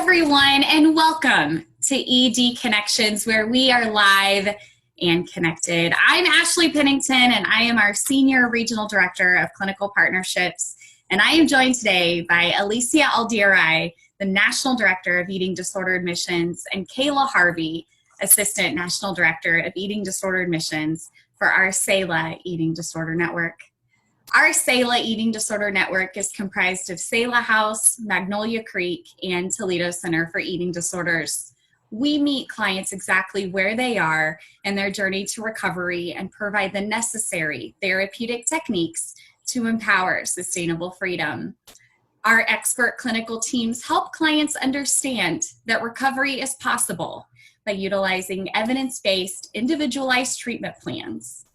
everyone, and welcome to ED Connections, where we are live and connected. I'm Ashley Pennington, and I am our Senior Regional Director of Clinical Partnerships, and I am joined today by Alicia Aldirai, the National Director of Eating Disorder Admissions, and Kayla Harvey, Assistant National Director of Eating Disorder Admissions for our Selah Eating Disorder Network. Our Selah Eating Disorder Network is comprised of Selah House, Magnolia Creek, and Toledo Center for Eating Disorders. We meet clients exactly where they are in their journey to recovery and provide the necessary therapeutic techniques to empower sustainable freedom. Our expert clinical teams help clients understand that recovery is possible by utilizing evidence-based, individualized treatment plans.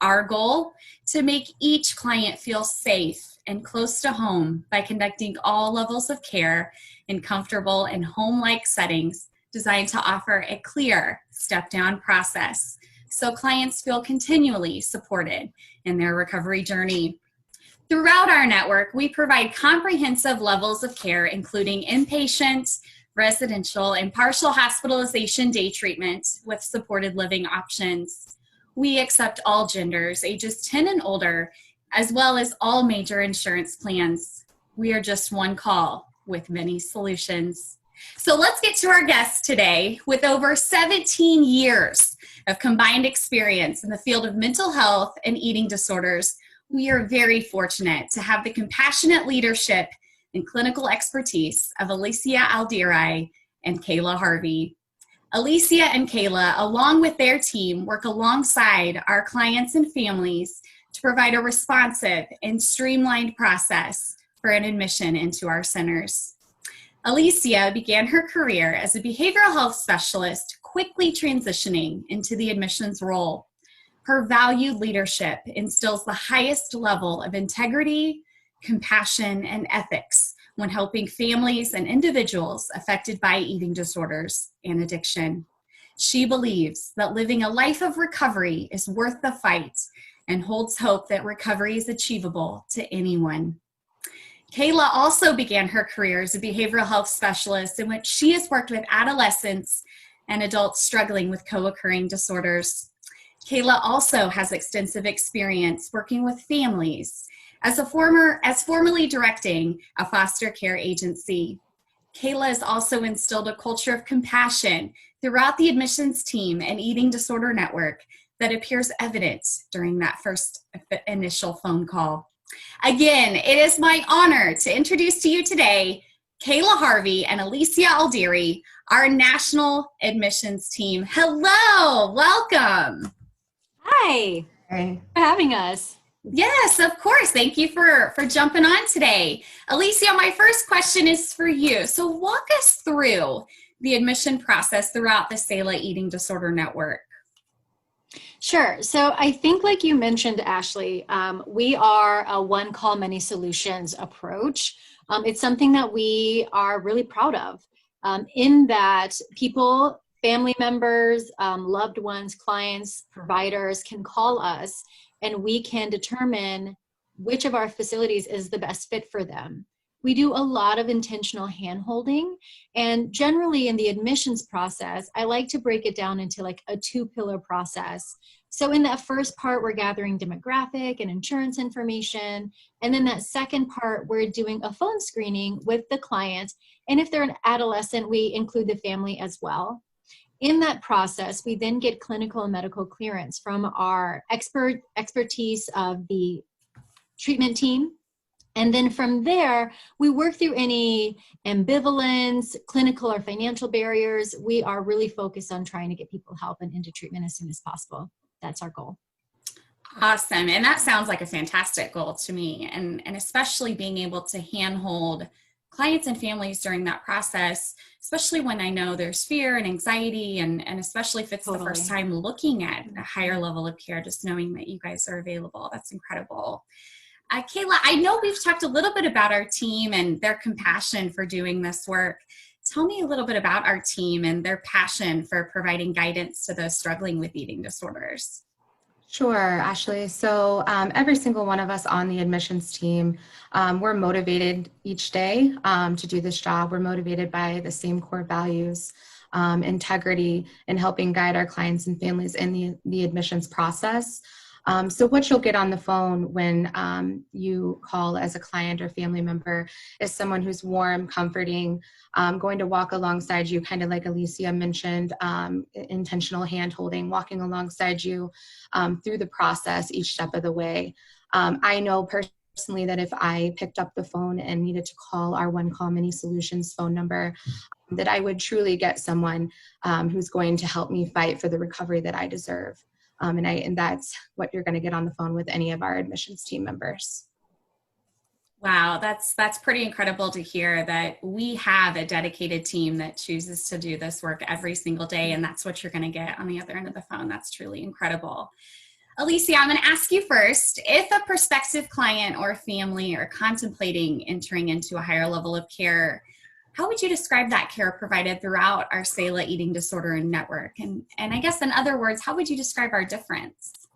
Our goal? To make each client feel safe and close to home by conducting all levels of care in comfortable and home-like settings designed to offer a clear step-down process so clients feel continually supported in their recovery journey. Throughout our network, we provide comprehensive levels of care, including inpatient, residential, and partial hospitalization day treatment with supported living options. We accept all genders, ages 10 and older, as well as all major insurance plans. We are just one call with many solutions. So let's get to our guest today. With over 17 years of combined experience in the field of mental health and eating disorders, we are very fortunate to have the compassionate leadership and clinical expertise of Alicia Aldirai and Kayla Harvey. Alicia and Kayla, along with their team, work alongside our clients and families to provide a responsive and streamlined process for an admission into our centers. Alicia began her career as a behavioral health specialist, quickly transitioning into the admissions role. Her valued leadership instills the highest level of integrity, compassion, and ethics when helping families and individuals affected by eating disorders and addiction. She believes that living a life of recovery is worth the fight and holds hope that recovery is achievable to anyone. Kayla also began her career as a behavioral health specialist, in which she has worked with adolescents and adults struggling with co-occurring disorders. Kayla also has extensive experience working with families as formerly directing a foster care agency. Kayla has also instilled a culture of compassion throughout the admissions team and eating disorder network that appears evident during that first initial phone call. Again, it is my honor to introduce to you today Kayla Harvey and Alicia Aldirai, our national admissions team. Hello, welcome. Hi, Hey. for having us. Yes, of course. Thank you for jumping on today. Alicia, my first question is for you. So walk us through the admission process throughout the Selah Eating Disorder Network. Sure. So I think, like you mentioned, Ashley, we are a one call, many solutions approach. It's something that we are really proud of, in that people, family members, loved ones, clients, providers can call us and we can determine which of our facilities is the best fit for them. We do a lot of intentional hand-holding, and generally in the admissions process, I like to break it down into like a two-pillar process. So in that first part, we're gathering demographic and insurance information, and then that second part, we're doing a phone screening with the client, and if they're an adolescent, we include the family as well. In that process, we then get clinical and medical clearance from our expertise of the treatment team. And then from there, we work through any ambivalence, clinical or financial barriers. We are really focused on trying to get people help and into treatment as soon as possible. That's our goal. Awesome. And that sounds like a fantastic goal to me. And especially being able to handhold clients and families during that process, especially when I know there's fear and anxiety, and especially if it's the first time looking at a higher level of care, just knowing that you guys are available. That's incredible. Kayla, I know we've talked a little bit about our team and their compassion for doing this work. Tell me a little bit about our team and their passion for providing guidance to those struggling with eating disorders. Sure, Ashley. So every single one of us on the admissions team, we're motivated each day to do this job. We're motivated by the same core values, integrity, and helping guide our clients and families in the admissions process. So what you'll get on the phone when you call as a client or family member is someone who's warm, comforting, going to walk alongside you, kind of like Alicia mentioned, intentional hand holding, walking alongside you through the process each step of the way. I know personally that if I picked up the phone and needed to call our One Call Many Solutions phone number, that I would truly get someone who's going to help me fight for the recovery that I deserve. And that's what you're going to get on the phone with any of our admissions team members. Wow, that's pretty incredible to hear that we have a dedicated team that chooses to do this work every single day, and that's what you're going to get on the other end of the phone. That's truly incredible. Alicia, I'm going to ask you first, if a prospective client or family are contemplating entering into a higher level of care, how would you describe that care provided throughout our Selah Eating Disorder Network? And I guess in other words, how would you describe our difference?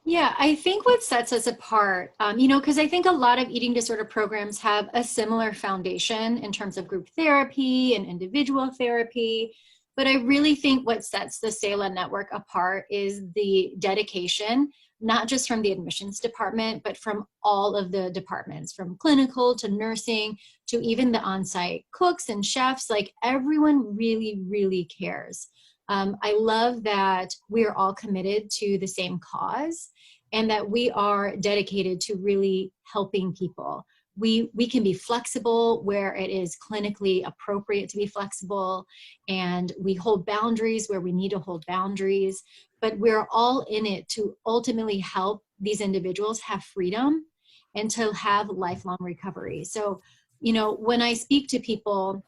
Yeah, I think what sets us apart, because I think a lot of eating disorder programs have a similar foundation in terms of group therapy and individual therapy. But I really think what sets the Selah Network apart is the dedication, not just from the admissions department, but from all of the departments, from clinical to nursing to even the on-site cooks and chefs. Like, everyone really, really cares. I love that we're all committed to the same cause and that we are dedicated to really helping people. We can be flexible where it is clinically appropriate to be flexible, and we hold boundaries where we need to hold boundaries, but we're all in it to ultimately help these individuals have freedom and to have lifelong recovery. So, when I speak to people,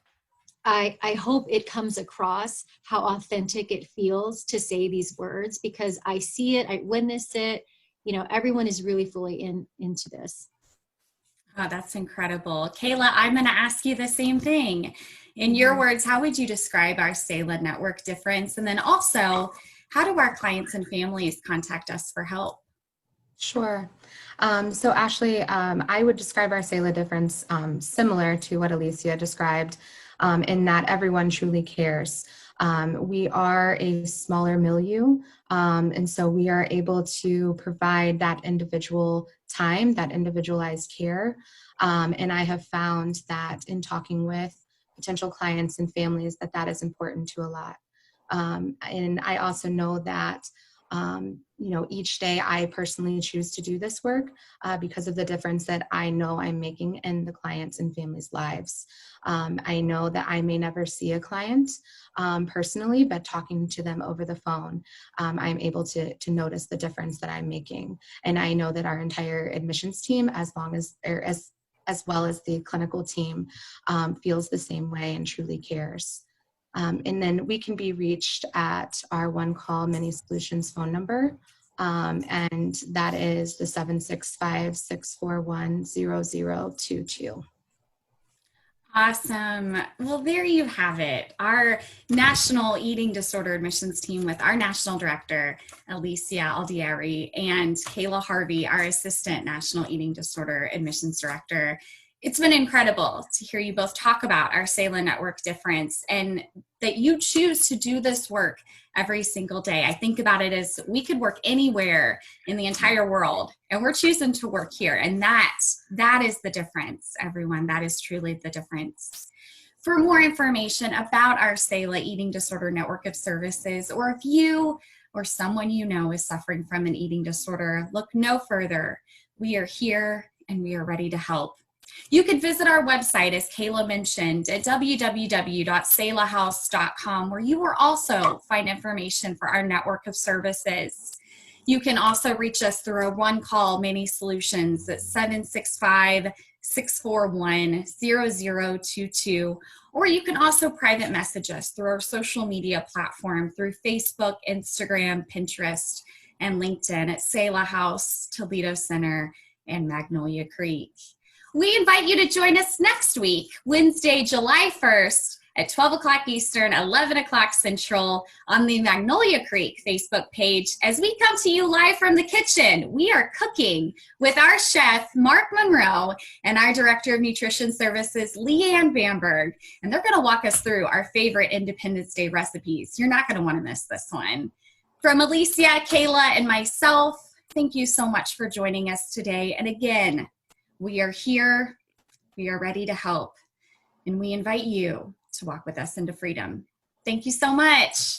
I hope it comes across how authentic it feels to say these words, because I see it, I witness it. Everyone is really fully into this. Oh, that's incredible. Kayla, I'm going to ask you the same thing. In your words, how would you describe our Selah Network difference? And then also, how do our clients and families contact us for help? Sure. So Ashley, I would describe our Selah difference similar to what Alicia described, in that everyone truly cares. We are a smaller milieu, and so we are able to provide that individual time, that individualized care. And I have found that in talking with potential clients and families that is important to a lot. And I also know that each day I personally choose to do this work because of the difference that I know I'm making in the clients' and families' lives. I know that I may never see a client personally, but talking to them over the phone, I'm able to notice the difference that I'm making. And I know that our entire admissions team, as well as the clinical team, feels the same way and truly cares. And then we can be reached at our One Call Many Solutions phone number, and that is the 765-641-0022. Awesome. Well, there you have it. Our National Eating Disorder Admissions team with our National Director, Alicia Aldieri, and Kayla Harvey, our Assistant National Eating Disorder Admissions Director. It's been incredible to hear you both talk about our Selah Network difference and that you choose to do this work every single day. I think about it as we could work anywhere in the entire world, and we're choosing to work here. And that is the difference, everyone. That is truly the difference. For more information about our Selah Eating Disorder Network of Services, or if you or someone you know is suffering from an eating disorder, look no further. We are here and we are ready to help. You could visit our website, as Kayla mentioned, at www.selahhouse.com, where you will also find information for our network of services. You can also reach us through a One Call Many Solutions at 765-641-0022, or you can also private message us through our social media platform through Facebook, Instagram, Pinterest, and LinkedIn at Selah House, Toledo Center, and Magnolia Creek. We invite you to join us next week, Wednesday, July 1st, at 12 o'clock Eastern, 11 o'clock Central on the Magnolia Creek Facebook page as we come to you live from the kitchen. We are cooking with our chef, Mark Monroe, and our Director of Nutrition Services, Leanne Bamberg, and they're going to walk us through our favorite Independence Day recipes. You're not going to want to miss this one. From Alicia, Kayla, and myself, thank you so much for joining us today. And again, we are here, we are ready to help, and we invite you to walk with us into freedom. Thank you so much.